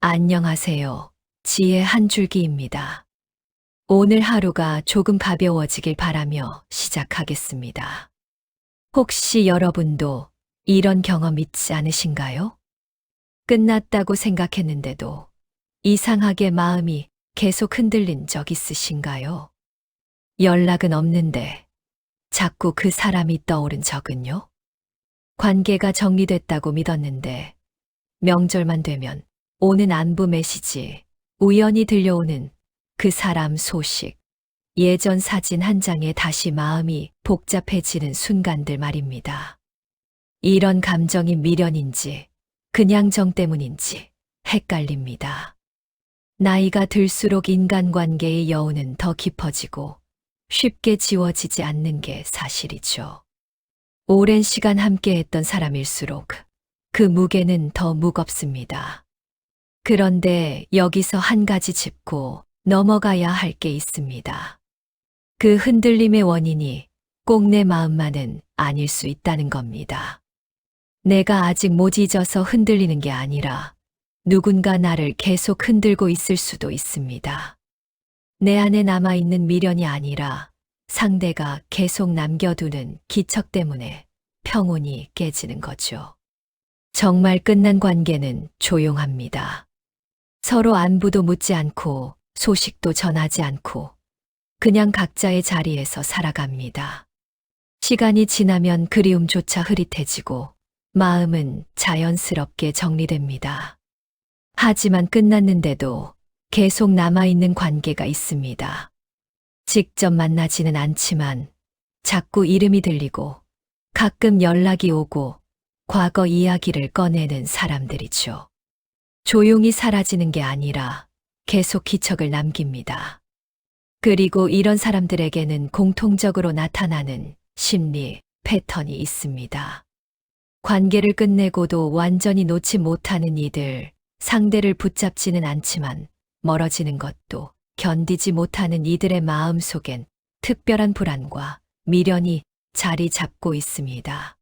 안녕하세요. 지혜 한 줄기입니다. 오늘 하루가 조금 가벼워지길 바라며 시작하겠습니다. 혹시 여러분도 이런 경험 있지 않으신가요? 끝났다고 생각했는데도 이상하게 마음이 계속 흔들린 적 있으신가요? 연락은 없는데 자꾸 그 사람이 떠오른 적은요? 관계가 정리됐다고 믿었는데 명절만 되면 오는 안부 메시지, 우연히 들려오는 그 사람 소식, 예전 사진 한 장에 다시 마음이 복잡해지는 순간들 말입니다. 이런 감정이 미련인지 그냥 정 때문인지 헷갈립니다. 나이가 들수록 인간관계의 여운은 더 깊어지고 쉽게 지워지지 않는 게 사실이죠. 오랜 시간 함께했던 사람일수록 그 무게는 더 무겁습니다. 그런데 여기서 한 가지 짚고 넘어가야 할 게 있습니다. 그 흔들림의 원인이 꼭 내 마음만은 아닐 수 있다는 겁니다. 내가 아직 못 잊어서 흔들리는 게 아니라 누군가 나를 계속 흔들고 있을 수도 있습니다. 내 안에 남아있는 미련이 아니라 상대가 계속 남겨두는 기척 때문에 평온이 깨지는 거죠. 정말 끝난 관계는 조용합니다. 서로 안부도 묻지 않고 소식도 전하지 않고 그냥 각자의 자리에서 살아갑니다. 시간이 지나면 그리움조차 흐릿해지고 마음은 자연스럽게 정리됩니다. 하지만 끝났는데도 계속 남아있는 관계가 있습니다. 직접 만나지는 않지만 자꾸 이름이 들리고 가끔 연락이 오고 과거 이야기를 꺼내는 사람들이죠. 조용히 사라지는 게 아니라 계속 기척을 남깁니다. 그리고 이런 사람들에게는 공통적으로 나타나는 심리 패턴이 있습니다. 관계를 끝내고도 완전히 놓지 못하는 이들, 상대를 붙잡지는 않지만 멀어지는 것도 견디지 못하는 이들의 마음 속엔 특별한 불안과 미련이 자리 잡고 있습니다.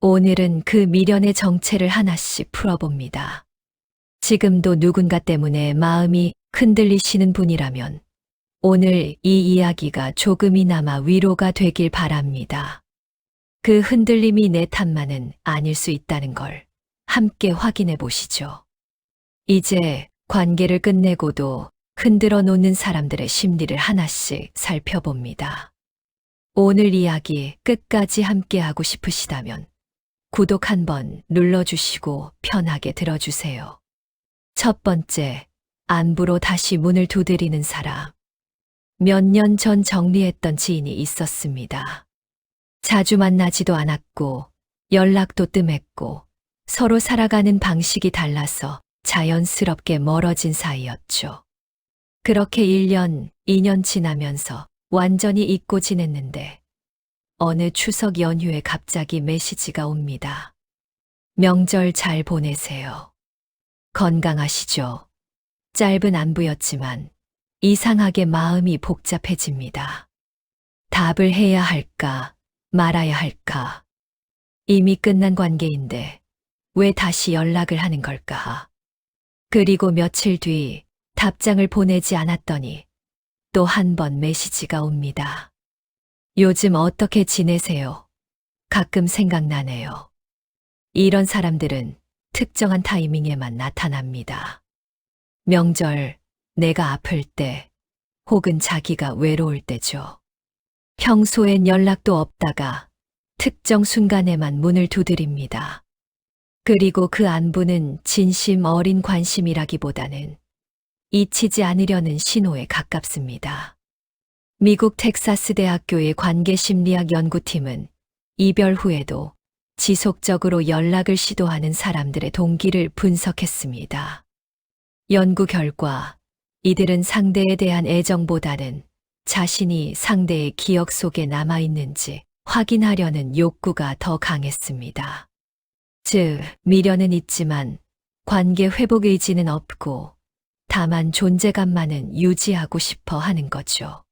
오늘은 그 미련의 정체를 하나씩 풀어봅니다. 지금도 누군가 때문에 마음이 흔들리시는 분이라면 오늘 이 이야기가 조금이나마 위로가 되길 바랍니다. 그 흔들림이 내 탓만은 아닐 수 있다는 걸 함께 확인해 보시죠. 이제 관계를 끝내고도 흔들어 놓는 사람들의 심리를 하나씩 살펴봅니다. 오늘 이야기 끝까지 함께 하고 싶으시다면 구독 한번 눌러주시고 편하게 들어주세요. 첫 번째, 안부로 다시 문을 두드리는 사람. 몇 년 전 정리했던 지인이 있었습니다. 자주 만나지도 않았고 연락도 뜸했고 서로 살아가는 방식이 달라서 자연스럽게 멀어진 사이였죠. 그렇게 1년, 2년 지나면서 완전히 잊고 지냈는데 어느 추석 연휴에 갑자기 메시지가 옵니다. 명절 잘 보내세요. 건강하시죠? 짧은 안부였지만 이상하게 마음이 복잡해집니다. 답을 해야 할까, 말아야 할까? 이미 끝난 관계인데 왜 다시 연락을 하는 걸까? 그리고 며칠 뒤 답장을 보내지 않았더니 또 한 번 메시지가 옵니다. 요즘 어떻게 지내세요? 가끔 생각나네요. 이런 사람들은 특정한 타이밍에만 나타납니다. 명절, 내가 아플 때, 혹은 자기가 외로울 때죠. 평소엔 연락도 없다가 특정 순간에만 문을 두드립니다. 그리고 그 안부는 진심 어린 관심이라기보다는 잊히지 않으려는 신호에 가깝습니다. 미국 텍사스 대학교의 관계심리학 연구팀은 이별 후에도 지속적으로 연락을 시도하는 사람들의 동기를 분석했습니다. 연구 결과 이들은 상대에 대한 애정보다는 자신이 상대의 기억 속에 남아있는지 확인하려는 욕구가 더 강했습니다. 즉, 미련은 있지만 관계 회복 의지는 없고 다만 존재감만은 유지하고 싶어 하는 거죠.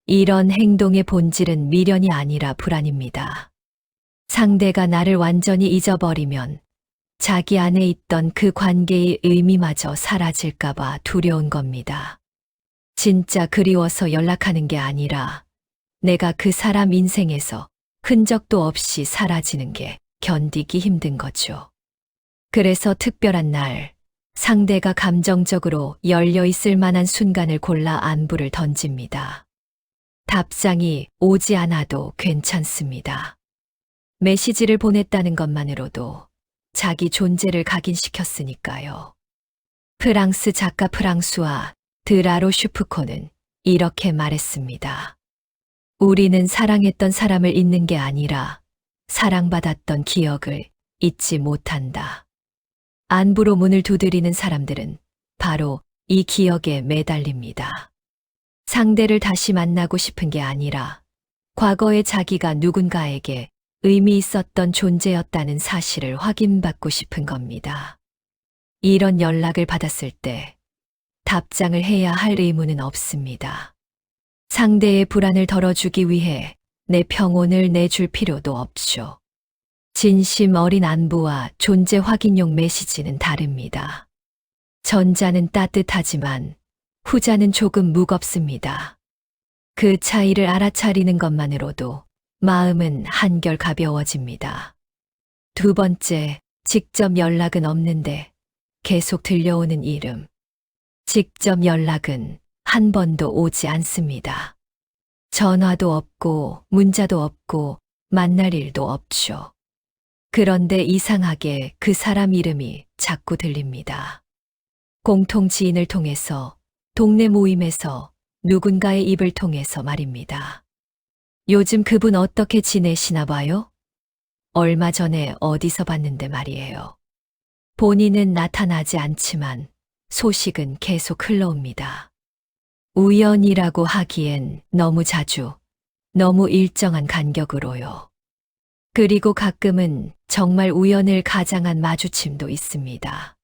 이런 행동의 본질은 미련이 아니라 불안입니다. 상대가 나를 완전히 잊어버리면 자기 안에 있던 그 관계의 의미마저 사라질까봐 두려운 겁니다. 진짜 그리워서 연락하는 게 아니라 내가 그 사람 인생에서 흔적도 없이 사라지는 게 견디기 힘든 거죠. 그래서 특별한 날, 상대가 감정적으로 열려 있을 만한 순간을 골라 안부를 던집니다. 답장이 오지 않아도 괜찮습니다. 메시지를 보냈다는 것만으로도 자기 존재를 각인시켰으니까요. 프랑스 작가 프랑수아 드라로 슈프코는 이렇게 말했습니다. 우리는 사랑했던 사람을 잊는 게 아니라 사랑받았던 기억을 잊지 못한다. 안부로 문을 두드리는 사람들은 바로 이 기억에 매달립니다. 상대를 다시 만나고 싶은 게 아니라 과거의 자기가 누군가에게 의미 있었던 존재였다는 사실을 확인받고 싶은 겁니다. 이런 연락을 받았을 때 답장을 해야 할 의무는 없습니다. 상대의 불안을 덜어주기 위해 내 평온을 내줄 필요도 없죠. 진심 어린 안부와 존재 확인용 메시지는 다릅니다. 전자는 따뜻하지만 후자는 조금 무겁습니다. 그 차이를 알아차리는 것만으로도 마음은 한결 가벼워집니다. 두 번째, 직접 연락은 없는데 계속 들려오는 이름. 직접 연락은 한 번도 오지 않습니다. 전화도 없고 문자도 없고 만날 일도 없죠. 그런데 이상하게 그 사람 이름이 자꾸 들립니다. 공통 지인을 통해서, 동네 모임에서, 누군가의 입을 통해서 말입니다. 요즘 그분 어떻게 지내시나 봐요? 얼마 전에 어디서 봤는데 말이에요. 본인은 나타나지 않지만 소식은 계속 흘러옵니다. 우연이라고 하기엔 너무 자주, 너무 일정한 간격으로요. 그리고 가끔은 정말 우연을 가장한 마주침도 있습니다.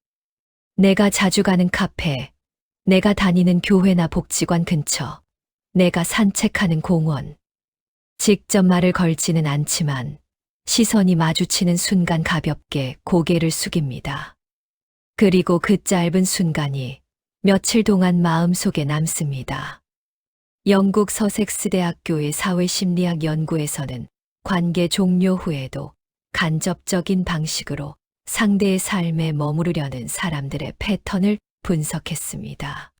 내가 자주 가는 카페, 내가 다니는 교회나 복지관 근처, 내가 산책하는 공원. 직접 말을 걸지는 않지만 시선이 마주치는 순간 가볍게 고개를 숙입니다. 그리고 그 짧은 순간이 며칠 동안 마음속에 남습니다. 영국 서섹스 대학교의 사회심리학 연구에서는 관계 종료 후에도 간접적인 방식으로 상대의 삶에 머무르려는 사람들의 패턴을 분석했습니다.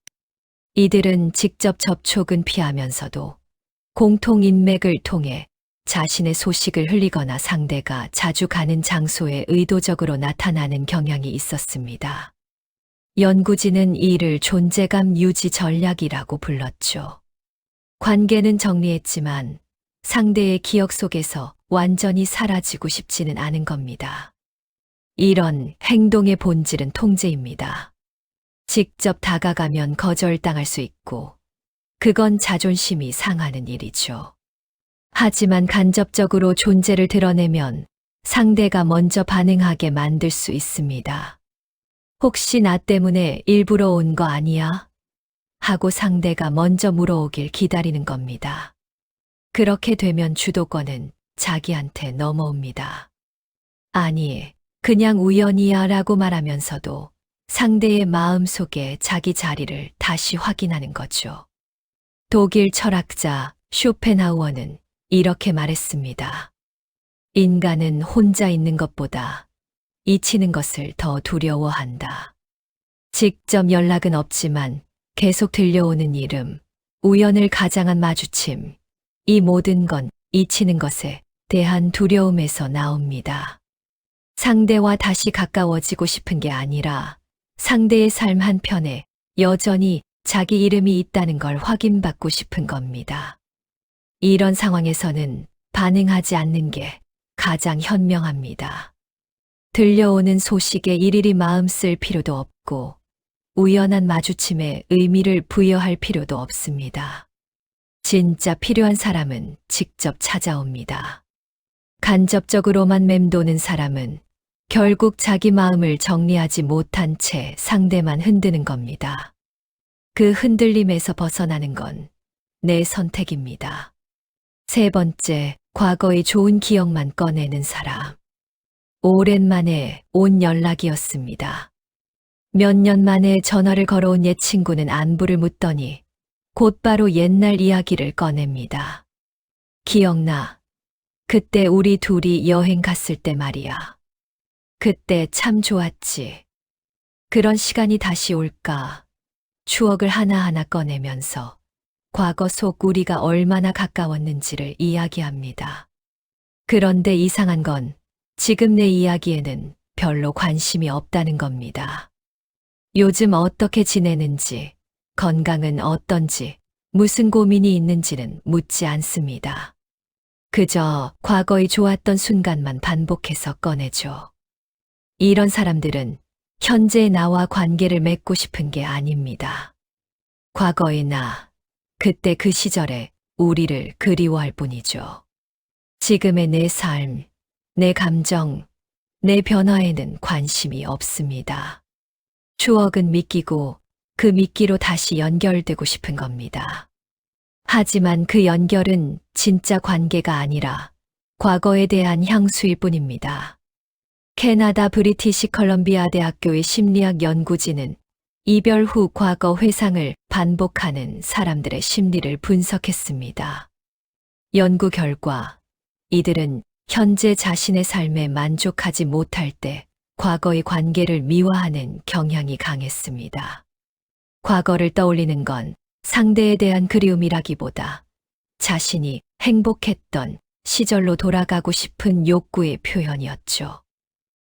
이들은 직접 접촉은 피하면서도 공통 인맥을 통해 자신의 소식을 흘리거나 상대가 자주 가는 장소에 의도적으로 나타나는 경향이 있었습니다. 연구진은 이를 존재감 유지 전략이라고 불렀죠. 관계는 정리했지만 상대의 기억 속에서 완전히 사라지고 싶지는 않은 겁니다. 이런 행동의 본질은 통제입니다. 직접 다가가면 거절당할 수 있고, 그건 자존심이 상하는 일이죠. 하지만 간접적으로 존재를 드러내면 상대가 먼저 반응하게 만들 수 있습니다. 혹시 나 때문에 일부러 온 거 아니야? 하고 상대가 먼저 물어오길 기다리는 겁니다. 그렇게 되면 주도권은 자기한테 넘어옵니다. 아니, 그냥 우연이야 라고 말하면서도 상대의 마음 속에 자기 자리를 다시 확인하는 거죠. 독일 철학자 쇼펜하우어는 이렇게 말했습니다. 인간은 혼자 있는 것보다 잊히는 것을 더 두려워한다. 직접 연락은 없지만 계속 들려오는 이름, 우연을 가장한 마주침, 이 모든 건 잊히는 것에 대한 두려움에서 나옵니다. 상대와 다시 가까워지고 싶은 게 아니라 상대의 삶 한편에 여전히 자기 이름이 있다는 걸 확인받고 싶은 겁니다. 이런 상황에서는 반응하지 않는 게 가장 현명합니다. 들려오는 소식에 일일이 마음 쓸 필요도 없고 우연한 마주침에 의미를 부여할 필요도 없습니다. 진짜 필요한 사람은 직접 찾아옵니다. 간접적으로만 맴도는 사람은 결국 자기 마음을 정리하지 못한 채 상대만 흔드는 겁니다. 그 흔들림에서 벗어나는 건 내 선택입니다. 세 번째, 과거의 좋은 기억만 꺼내는 사람. 오랜만에 온 연락이었습니다. 몇 년 만에 전화를 걸어온 옛 친구는 안부를 묻더니 곧바로 옛날 이야기를 꺼냅니다. 기억나. 그때 우리 둘이 여행 갔을 때 말이야. 그때 참 좋았지. 그런 시간이 다시 올까. 추억을 하나하나 꺼내면서 과거 속 우리가 얼마나 가까웠는지를 이야기합니다. 그런데 이상한 건 지금 내 이야기에는 별로 관심이 없다는 겁니다. 요즘 어떻게 지내는지, 건강은 어떤지, 무슨 고민이 있는지는 묻지 않습니다. 그저 과거의 좋았던 순간만 반복해서 꺼내죠. 이런 사람들은 현재의 나와 관계를 맺고 싶은 게 아닙니다. 과거의 나, 그때 그 시절에 우리를 그리워할 뿐이죠. 지금의 내 삶, 내 감정, 내 변화에는 관심이 없습니다. 추억은 믿기고 그 미끼로 다시 연결되고 싶은 겁니다. 하지만 그 연결은 진짜 관계가 아니라 과거에 대한 향수일 뿐입니다. 캐나다 브리티시 컬럼비아 대학교의 심리학 연구진은 이별 후 과거 회상을 반복하는 사람들의 심리를 분석했습니다. 연구 결과 이들은 현재 자신의 삶에 만족하지 못할 때 과거의 관계를 미화하는 경향이 강했습니다. 과거를 떠올리는 건 상대에 대한 그리움이라기보다 자신이 행복했던 시절로 돌아가고 싶은 욕구의 표현이었죠.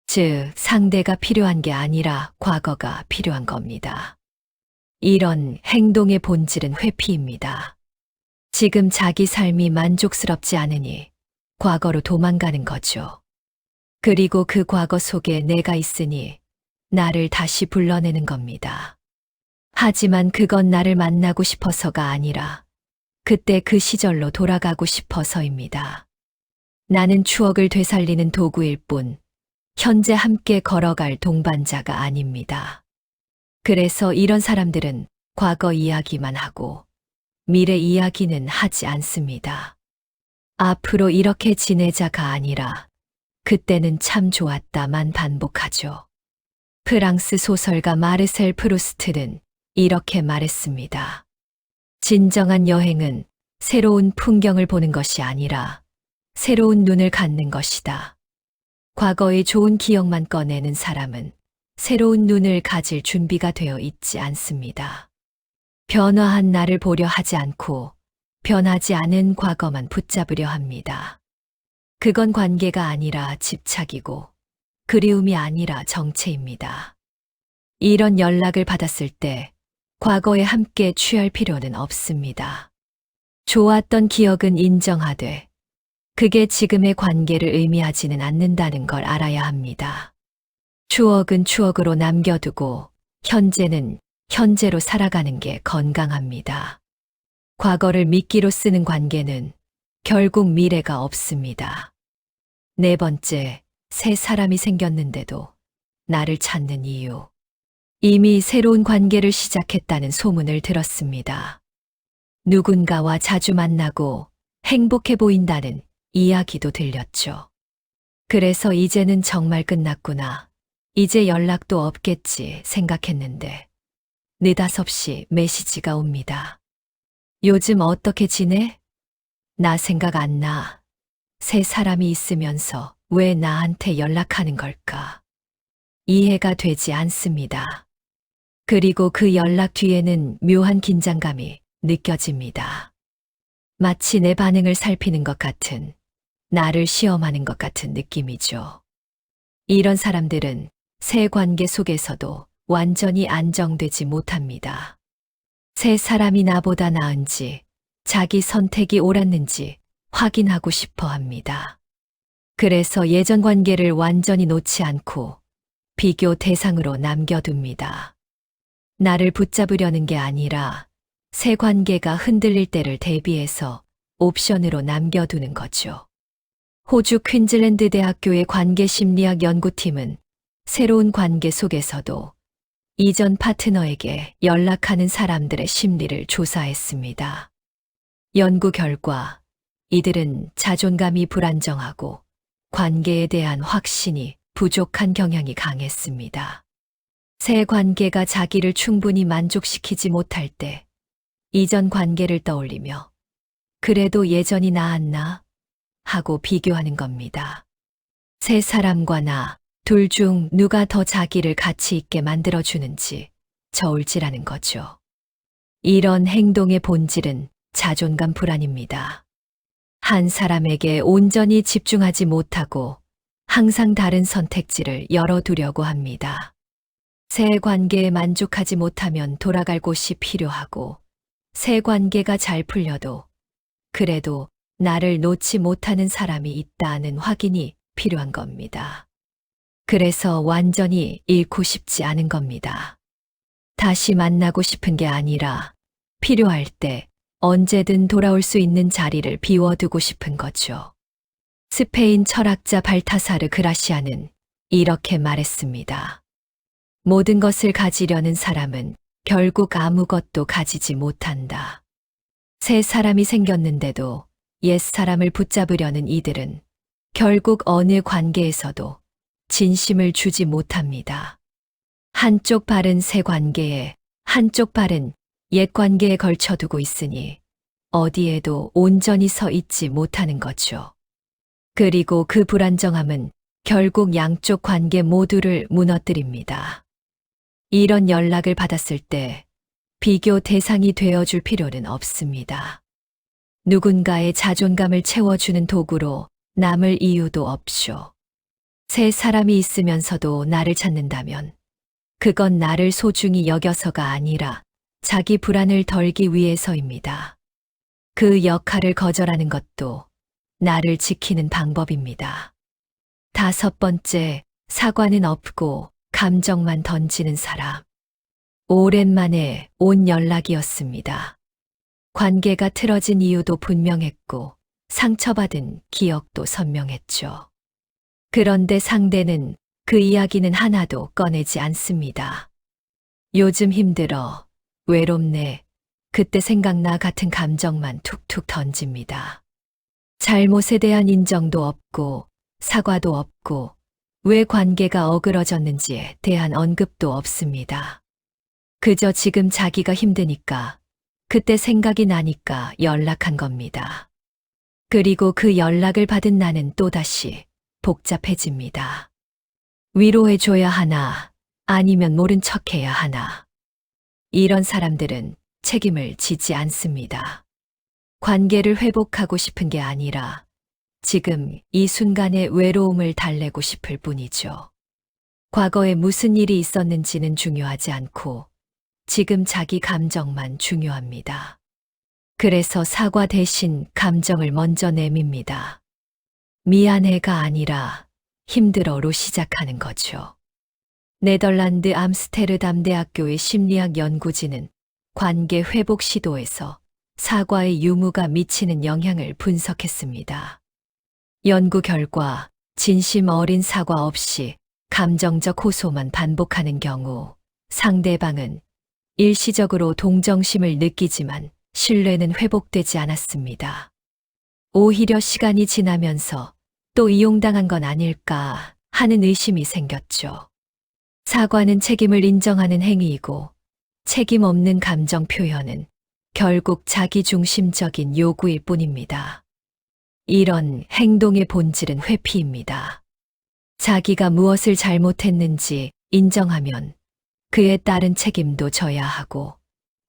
즉, 상대가 필요한 게 아니라 과거가 필요한 겁니다. 이런 행동의 본질은 회피입니다. 지금 자기 삶이 만족스럽지 않으니 과거로 도망가는 거죠. 그리고 그 과거 속에 내가 있으니 나를 다시 불러내는 겁니다. 하지만 그건 나를 만나고 싶어서가 아니라 그때 그 시절로 돌아가고 싶어서입니다. 나는 추억을 되살리는 도구일 뿐 현재 함께 걸어갈 동반자가 아닙니다. 그래서 이런 사람들은 과거 이야기만 하고 미래 이야기는 하지 않습니다. 앞으로 이렇게 지내자가 아니라 그때는 참 좋았다만 반복하죠. 프랑스 소설가 마르셀 프루스트는 이렇게 말했습니다. 진정한 여행은 새로운 풍경을 보는 것이 아니라 새로운 눈을 갖는 것이다. 과거의 좋은 기억만 꺼내는 사람은 새로운 눈을 가질 준비가 되어 있지 않습니다. 변화한 나를 보려 하지 않고 변하지 않은 과거만 붙잡으려 합니다. 그건 관계가 아니라 집착이고 그리움이 아니라 정체입니다. 이런 연락을 받았을 때 과거에 함께 취할 필요는 없습니다. 좋았던 기억은 인정하되 그게 지금의 관계를 의미하지는 않는다는 걸 알아야 합니다. 추억은 추억으로 남겨두고 현재는 현재로 살아가는 게 건강합니다. 과거를 미끼로 쓰는 관계는 결국 미래가 없습니다. 네 번째, 새 사람이 생겼는데도 나를 찾는 이유. 이미 새로운 관계를 시작했다는 소문을 들었습니다. 누군가와 자주 만나고 행복해 보인다는 이야기도 들렸죠. 그래서 이제는 정말 끝났구나. 이제 연락도 없겠지 생각했는데 느닷없이 메시지가 옵니다. 요즘 어떻게 지내? 나 생각 안 나. 새 사람이 있으면서 왜 나한테 연락하는 걸까? 이해가 되지 않습니다. 그리고 그 연락 뒤에는 묘한 긴장감이 느껴집니다. 마치 내 반응을 살피는 것 같은, 나를 시험하는 것 같은 느낌이죠. 이런 사람들은 새 관계 속에서도 완전히 안정되지 못합니다. 새 사람이 나보다 나은지, 자기 선택이 옳았는지 확인하고 싶어 합니다. 그래서 예전 관계를 완전히 놓지 않고 비교 대상으로 남겨둡니다. 나를 붙잡으려는 게 아니라 새 관계가 흔들릴 때를 대비해서 옵션으로 남겨두는 거죠. 호주 퀸즐랜드 대학교의 관계심리학 연구팀은 새로운 관계 속에서도 이전 파트너에게 연락하는 사람들의 심리를 조사했습니다. 연구 결과 이들은 자존감이 불안정하고 관계에 대한 확신이 부족한 경향이 강했습니다. 새 관계가 자기를 충분히 만족시키지 못할 때 이전 관계를 떠올리며 그래도 예전이 나았나 하고 비교하는 겁니다. 새 사람과 나 둘 중 누가 더 자기를 가치 있게 만들어주는지 저울질하는 거죠. 이런 행동의 본질은 자존감 불안입니다. 한 사람에게 온전히 집중하지 못하고 항상 다른 선택지를 열어두려고 합니다. 새 관계에 만족하지 못하면 돌아갈 곳이 필요하고, 새 관계가 잘 풀려도 그래도 나를 놓지 못하는 사람이 있다는 확인이 필요한 겁니다. 그래서 완전히 잃고 싶지 않은 겁니다. 다시 만나고 싶은 게 아니라 필요할 때 언제든 돌아올 수 있는 자리를 비워두고 싶은 거죠. 스페인 철학자 발타사르 그라시아는 이렇게 말했습니다. 모든 것을 가지려는 사람은 결국 아무것도 가지지 못한다. 새 사람이 생겼는데도 옛 사람을 붙잡으려는 이들은 결국 어느 관계에서도 진심을 주지 못합니다. 한쪽 발은 새 관계에, 한쪽 발은 옛 관계에 걸쳐두고 있으니 어디에도 온전히 서 있지 못하는 거죠. 그리고 그 불안정함은 결국 양쪽 관계 모두를 무너뜨립니다. 이런 연락을 받았을 때 비교 대상이 되어줄 필요는 없습니다. 누군가의 자존감을 채워주는 도구로 남을 이유도 없쇼. 새 사람이 있으면서도 나를 찾는다면 그건 나를 소중히 여겨서가 아니라 자기 불안을 덜기 위해서입니다. 그 역할을 거절하는 것도 나를 지키는 방법입니다. 5번째, 사과는 없고 감정만 던지는 사람. 오랜만에 온 연락이었습니다. 관계가 틀어진 이유도 분명했고 상처받은 기억도 선명했죠. 그런데 상대는 그 이야기는 하나도 꺼내지 않습니다. 요즘 힘들어, 외롭네, 그때 생각나 같은 감정만 툭툭 던집니다. 잘못에 대한 인정도 없고 사과도 없고 왜 관계가 어그러졌는지에 대한 언급도 없습니다. 그저 지금 자기가 힘드니까, 그때 생각이 나니까 연락한 겁니다. 그리고 그 연락을 받은 나는 또다시 복잡해집니다. 위로해줘야 하나, 아니면 모른 척해야 하나. 이런 사람들은 책임을 지지 않습니다. 관계를 회복하고 싶은 게 아니라 지금 이 순간의 외로움을 달래고 싶을 뿐이죠. 과거에 무슨 일이 있었는지는 중요하지 않고 지금 자기 감정만 중요합니다. 그래서 사과 대신 감정을 먼저 내밉니다. 미안해가 아니라 힘들어로 시작하는 거죠. 네덜란드 암스테르담 대학교의 심리학 연구진은 관계 회복 시도에서 사과의 유무가 미치는 영향을 분석했습니다. 연구 결과 진심 어린 사과 없이 감정적 호소만 반복하는 경우 상대방은 일시적으로 동정심을 느끼지만 신뢰는 회복되지 않았습니다. 오히려 시간이 지나면서 또 이용당한 건 아닐까 하는 의심이 생겼죠. 사과는 책임을 인정하는 행위이고 책임 없는 감정 표현은 결국 자기중심적인 요구일 뿐입니다. 이런 행동의 본질은 회피입니다. 자기가 무엇을 잘못했는지 인정하면 그에 따른 책임도 져야 하고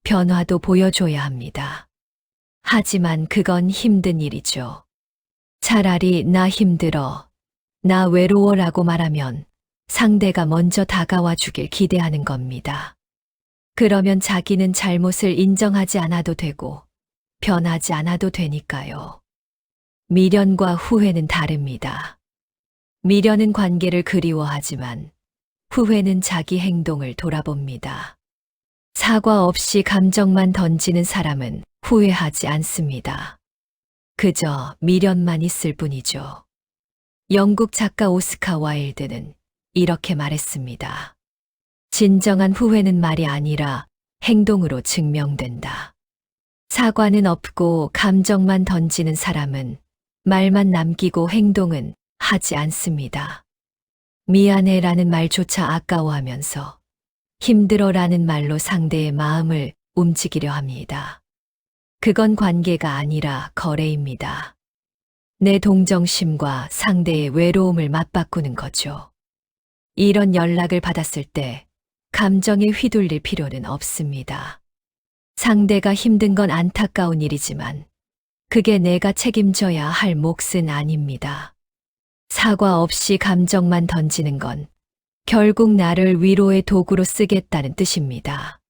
변화도 보여줘야 합니다. 하지만 그건 힘든 일이죠. 차라리 나 힘들어, 나 외로워라고 말하면 상대가 먼저 다가와 주길 기대하는 겁니다. 그러면 자기는 잘못을 인정하지 않아도 되고 변하지 않아도 되니까요. 미련과 후회는 다릅니다. 미련은 관계를 그리워하지만 후회는 자기 행동을 돌아봅니다. 사과 없이 감정만 던지는 사람은 후회하지 않습니다. 그저 미련만 있을 뿐이죠. 영국 작가 오스카 와일드는 이렇게 말했습니다. 진정한 후회는 말이 아니라 행동으로 증명된다. 사과는 없고 감정만 던지는 사람은 말만 남기고 행동은 하지 않습니다. 미안해라는 말조차 아까워하면서 힘들어라는 말로 상대의 마음을 움직이려 합니다. 그건 관계가 아니라 거래입니다. 내 동정심과 상대의 외로움을 맞바꾸는 거죠. 이런 연락을 받았을 때 감정에 휘둘릴 필요는 없습니다. 상대가 힘든 건 안타까운 일이지만 그게 내가 책임져야 할 몫은 아닙니다. 사과 없이 감정만 던지는 건 결국 나를 위로의 도구로 쓰겠다는 뜻입니다.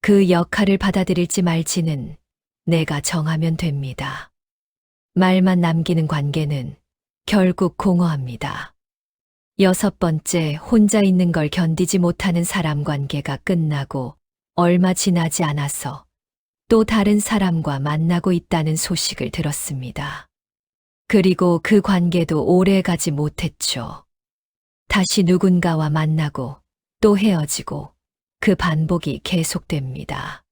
그 역할을 받아들일지 말지는 내가 정하면 됩니다. 말만 남기는 관계는 결국 공허합니다. 6번째, 혼자 있는 걸 견디지 못하는 사람 관계가 끝나고 얼마 지나지 않아서 또 다른 사람과 만나고 있다는 소식을 들었습니다. 그리고 그 관계도 오래 가지 못했죠. 다시 누군가와 만나고 또 헤어지고 그 반복이 계속됩니다.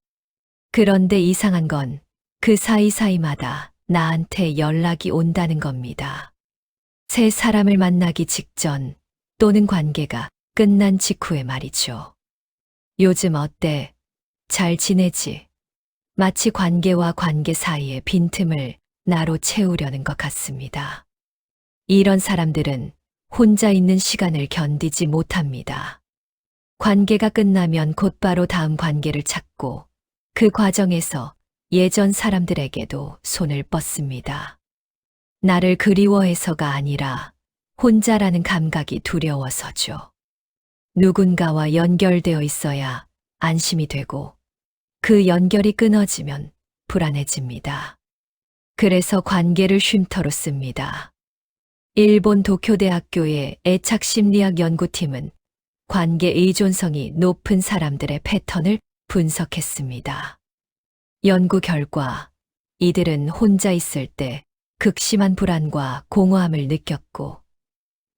그런데 이상한 건 그 사이사이마다 나한테 연락이 온다는 겁니다. 새 사람을 만나기 직전 또는 관계가 끝난 직후에 말이죠. 요즘 어때? 잘 지내지? 마치 관계와 관계 사이의 빈틈을 나로 채우려는 것 같습니다. 이런 사람들은 혼자 있는 시간을 견디지 못합니다. 관계가 끝나면 곧바로 다음 관계를 찾고 그 과정에서 예전 사람들에게도 손을 뻗습니다. 나를 그리워해서가 아니라 혼자라는 감각이 두려워서죠. 누군가와 연결되어 있어야 안심이 되고 그 연결이 끊어지면 불안해집니다. 그래서 관계를 쉼터로 씁니다. 일본 도쿄대학교의 애착심리학 연구팀은 관계 의존성이 높은 사람들의 패턴을 분석했습니다. 연구 결과 이들은 혼자 있을 때 극심한 불안과 공허함을 느꼈고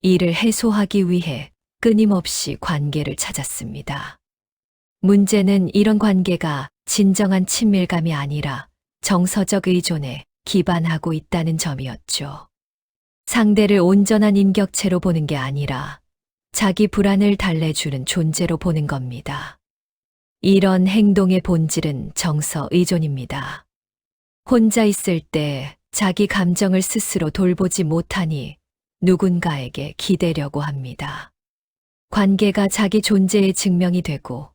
이를 해소하기 위해 끊임없이 관계를 찾았습니다. 문제는 이런 관계가 진정한 친밀감이 아니라 정서적 의존에 기반하고 있다는 점이었죠. 상대를 온전한 인격체로 보는 게 아니라 자기 불안을 달래주는 존재로 보는 겁니다. 이런 행동의 본질은 정서 의존입니다. 혼자 있을 때 자기 감정을 스스로 돌보지 못하니 누군가에게 기대려고 합니다. 관계가 자기 존재의 증명이 되고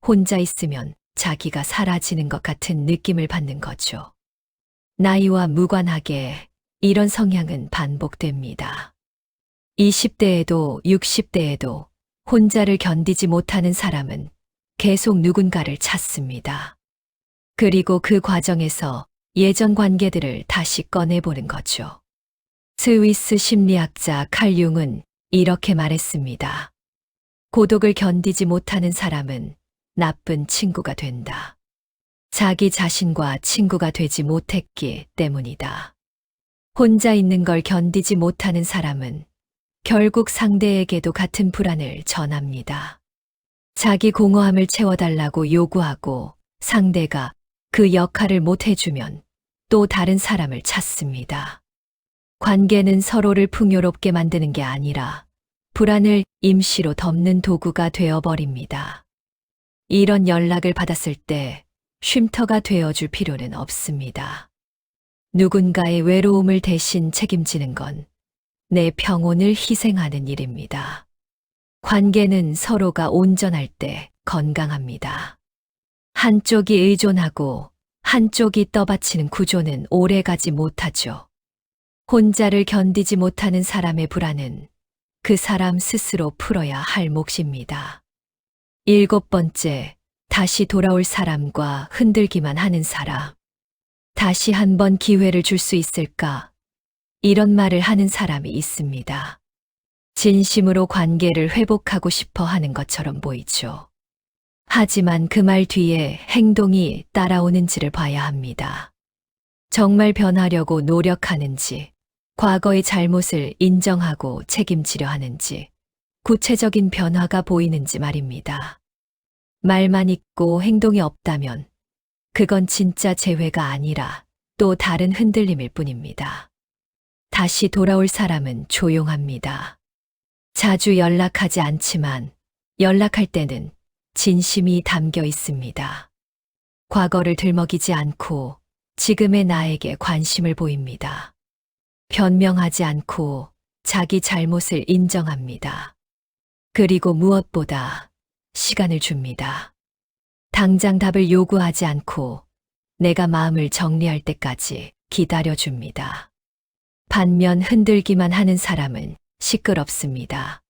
혼자 있으면 자기가 사라지는 것 같은 느낌을 받는 거죠. 나이와 무관하게 이런 성향은 반복됩니다. 20대에도 60대에도 혼자를 견디지 못하는 사람은 계속 누군가를 찾습니다. 그리고 그 과정에서 예전 관계들을 다시 꺼내보는 거죠. 스위스 심리학자 칼 융은 이렇게 말했습니다. 고독을 견디지 못하는 사람은 나쁜 친구가 된다. 자기 자신과 친구가 되지 못했기 때문이다. 혼자 있는 걸 견디지 못하는 사람은 결국 상대에게도 같은 불안을 전합니다. 자기 공허함을 채워달라고 요구하고 상대가 그 역할을 못 해주면 또 다른 사람을 찾습니다. 관계는 서로를 풍요롭게 만드는 게 아니라 불안을 임시로 덮는 도구가 되어버립니다. 이런 연락을 받았을 때 쉼터가 되어줄 필요는 없습니다. 누군가의 외로움을 대신 책임지는 건 내 평온을 희생하는 일입니다. 관계는 서로가 온전할 때 건강합니다. 한쪽이 의존하고 한쪽이 떠받치는 구조는 오래가지 못하죠. 혼자를 견디지 못하는 사람의 불안은 그 사람 스스로 풀어야 할 몫입니다. 7번째, 다시 돌아올 사람과 흔들기만 하는 사람. 다시 한번 기회를 줄 수 있을까? 이런 말을 하는 사람이 있습니다. 진심으로 관계를 회복하고 싶어 하는 것처럼 보이죠. 하지만 그 말 뒤에 행동이 따라오는지를 봐야 합니다. 정말 변하려고 노력하는지, 과거의 잘못을 인정하고 책임지려 하는지, 구체적인 변화가 보이는지 말입니다. 말만 있고 행동이 없다면 그건 진짜 재회가 아니라 또 다른 흔들림일 뿐입니다. 다시 돌아올 사람은 조용합니다. 자주 연락하지 않지만 연락할 때는 진심이 담겨 있습니다. 과거를 들먹이지 않고 지금의 나에게 관심을 보입니다. 변명하지 않고 자기 잘못을 인정합니다. 그리고 무엇보다 시간을 줍니다. 당장 답을 요구하지 않고 내가 마음을 정리할 때까지 기다려줍니다. 반면 흔들기만 하는 사람은 시끄럽습니다.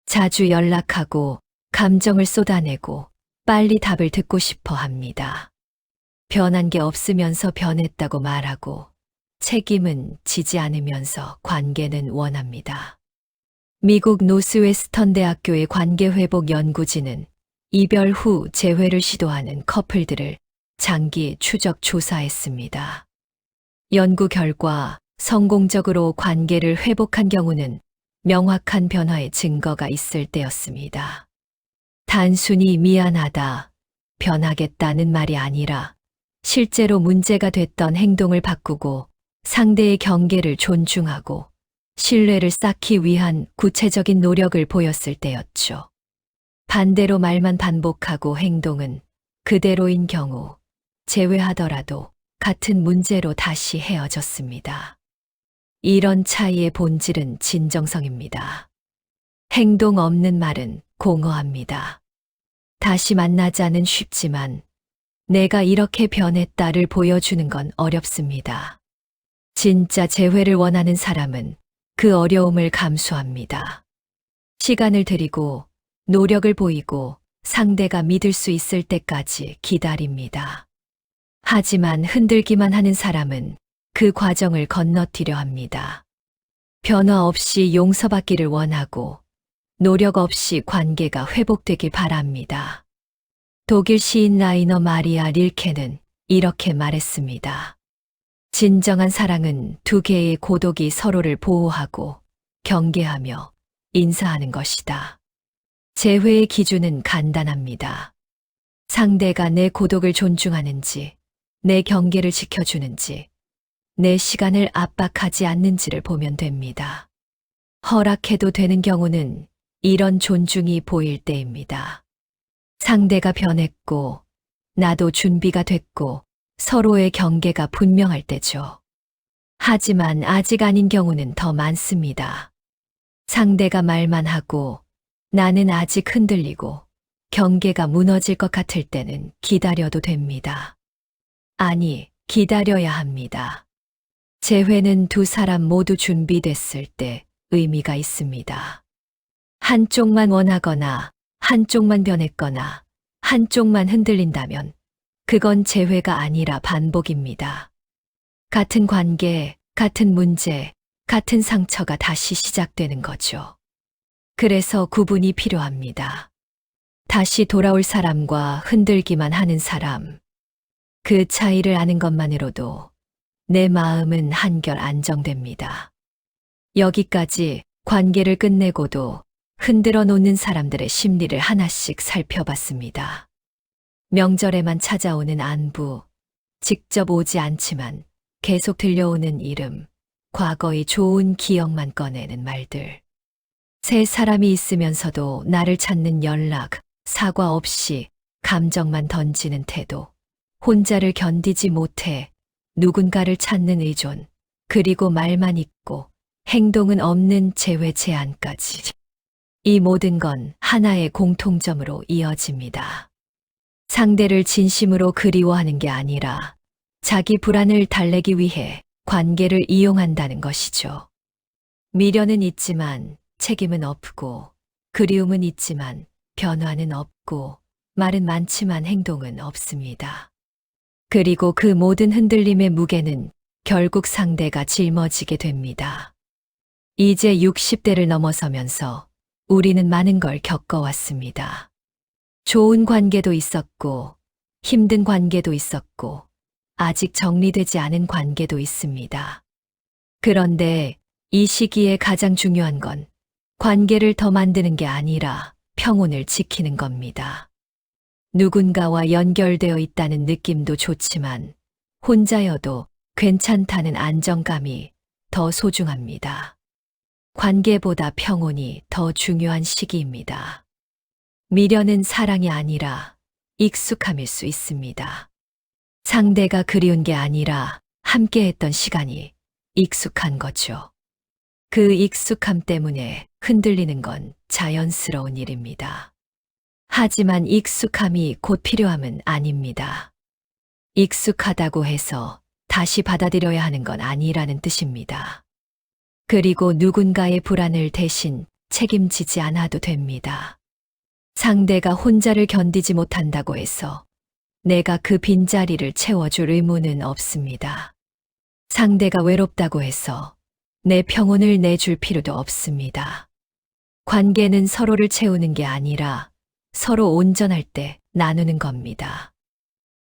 자주 연락하고 감정을 쏟아내고 빨리 답을 듣고 싶어 합니다. 변한 게 없으면서 변했다고 말하고 책임은 지지 않으면서 관계는 원합니다. 미국 노스웨스턴 대학교의 관계회복 연구진은 이별 후 재회를 시도하는 커플들을 장기 추적 조사했습니다. 연구 결과 성공적으로 관계를 회복한 경우는 명확한 변화의 증거가 있을 때였습니다. 단순히 미안하다, 변하겠다는 말이 아니라 실제로 문제가 됐던 행동을 바꾸고 상대의 경계를 존중하고 신뢰를 쌓기 위한 구체적인 노력을 보였을 때였죠. 반대로 말만 반복하고 행동은 그대로인 경우 재회하더라도 같은 문제로 다시 헤어졌습니다. 이런 차이의 본질은 진정성입니다. 행동 없는 말은 공허합니다. 다시 만나자는 쉽지만 내가 이렇게 변했다를 보여주는 건 어렵습니다. 진짜 재회를 원하는 사람은 그 어려움을 감수합니다. 시간을 들이고 노력을 보이고 상대가 믿을 수 있을 때까지 기다립니다. 하지만 흔들기만 하는 사람은 그 과정을 건너뛰려 합니다. 변화 없이 용서받기를 원하고 노력 없이 관계가 회복되길 바랍니다. 독일 시인 라이너 마리아 릴케는 이렇게 말했습니다. 진정한 사랑은 두 개의 고독이 서로를 보호하고 경계하며 인사하는 것이다. 재회의 기준은 간단합니다. 상대가 내 고독을 존중하는지, 내 경계를 지켜주는지, 내 시간을 압박하지 않는지를 보면 됩니다. 허락해도 되는 경우는 이런 존중이 보일 때입니다. 상대가 변했고, 나도 준비가 됐고, 서로의 경계가 분명할 때죠. 하지만 아직 아닌 경우는 더 많습니다. 상대가 말만 하고, 나는 아직 흔들리고, 경계가 무너질 것 같을 때는 기다려도 됩니다. 아니, 기다려야 합니다. 재회는 두 사람 모두 준비됐을 때 의미가 있습니다. 한쪽만 원하거나, 한쪽만 변했거나, 한쪽만 흔들린다면 그건 재회가 아니라 반복입니다. 같은 관계, 같은 문제, 같은 상처가 다시 시작되는 거죠. 그래서 구분이 필요합니다. 다시 돌아올 사람과 흔들기만 하는 사람. 그 차이를 아는 것만으로도 내 마음은 한결 안정됩니다. 여기까지 관계를 끝내고도 흔들어 놓는 사람들의 심리를 하나씩 살펴봤습니다. 명절에만 찾아오는 안부, 직접 오지 않지만 계속 들려오는 이름, 과거의 좋은 기억만 꺼내는 말들. 세 사람이 있으면서도 나를 찾는 연락, 사과 없이 감정만 던지는 태도, 혼자를 견디지 못해 누군가를 찾는 의존, 그리고 말만 있고 행동은 없는 재회 제안까지. 이 모든 건 하나의 공통점으로 이어집니다. 상대를 진심으로 그리워하는 게 아니라 자기 불안을 달래기 위해 관계를 이용한다는 것이죠. 미련은 있지만 책임은 없고, 그리움은 있지만 변화는 없고, 말은 많지만 행동은 없습니다. 그리고 그 모든 흔들림의 무게는 결국 상대가 짊어지게 됩니다. 이제 60대를 넘어서면서 우리는 많은 걸 겪어왔습니다. 좋은 관계도 있었고, 힘든 관계도 있었고, 아직 정리되지 않은 관계도 있습니다. 그런데 이 시기에 가장 중요한 건 관계를 더 만드는 게 아니라 평온을 지키는 겁니다. 누군가와 연결되어 있다는 느낌도 좋지만 혼자여도 괜찮다는 안정감이 더 소중합니다. 관계보다 평온이 더 중요한 시기입니다. 미련은 사랑이 아니라 익숙함일 수 있습니다. 상대가 그리운 게 아니라 함께 했던 시간이 익숙한 거죠. 그 익숙함 때문에 흔들리는 건 자연스러운 일입니다. 하지만 익숙함이 곧 필요함은 아닙니다. 익숙하다고 해서 다시 받아들여야 하는 건 아니라는 뜻입니다. 그리고 누군가의 불안을 대신 책임지지 않아도 됩니다. 상대가 혼자를 견디지 못한다고 해서 내가 그 빈자리를 채워줄 의무는 없습니다. 상대가 외롭다고 해서 내 평온을 내줄 필요도 없습니다. 관계는 서로를 채우는 게 아니라 서로 온전할 때 나누는 겁니다.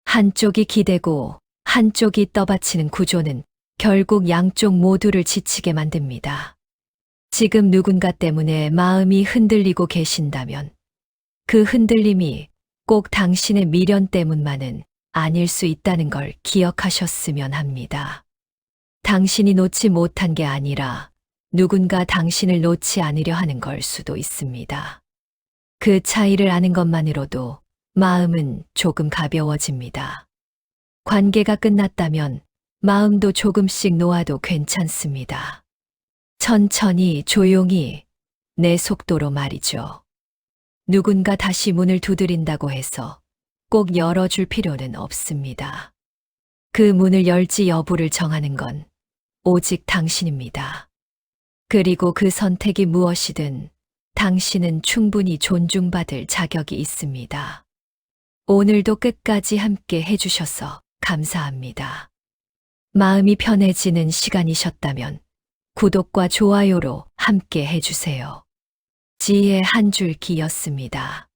한쪽이 기대고 한쪽이 떠받치는 구조는 결국 양쪽 모두를 지치게 만듭니다. 지금 누군가 때문에 마음이 흔들리고 계신다면 그 흔들림이 꼭 당신의 미련 때문만은 아닐 수 있다는 걸 기억하셨으면 합니다. 당신이 놓지 못한 게 아니라 누군가 당신을 놓지 않으려 하는 걸 수도 있습니다. 그 차이를 아는 것만으로도 마음은 조금 가벼워집니다. 관계가 끝났다면 마음도 조금씩 놓아도 괜찮습니다. 천천히 조용히 내 속도로 말이죠. 누군가 다시 문을 두드린다고 해서 꼭 열어줄 필요는 없습니다. 그 문을 열지 여부를 정하는 건 오직 당신입니다. 그리고 그 선택이 무엇이든 당신은 충분히 존중받을 자격이 있습니다. 오늘도 끝까지 함께 해주셔서 감사합니다. 마음이 편해지는 시간이셨다면 구독과 좋아요로 함께 해주세요. 지혜의 한 줄 기였습니다.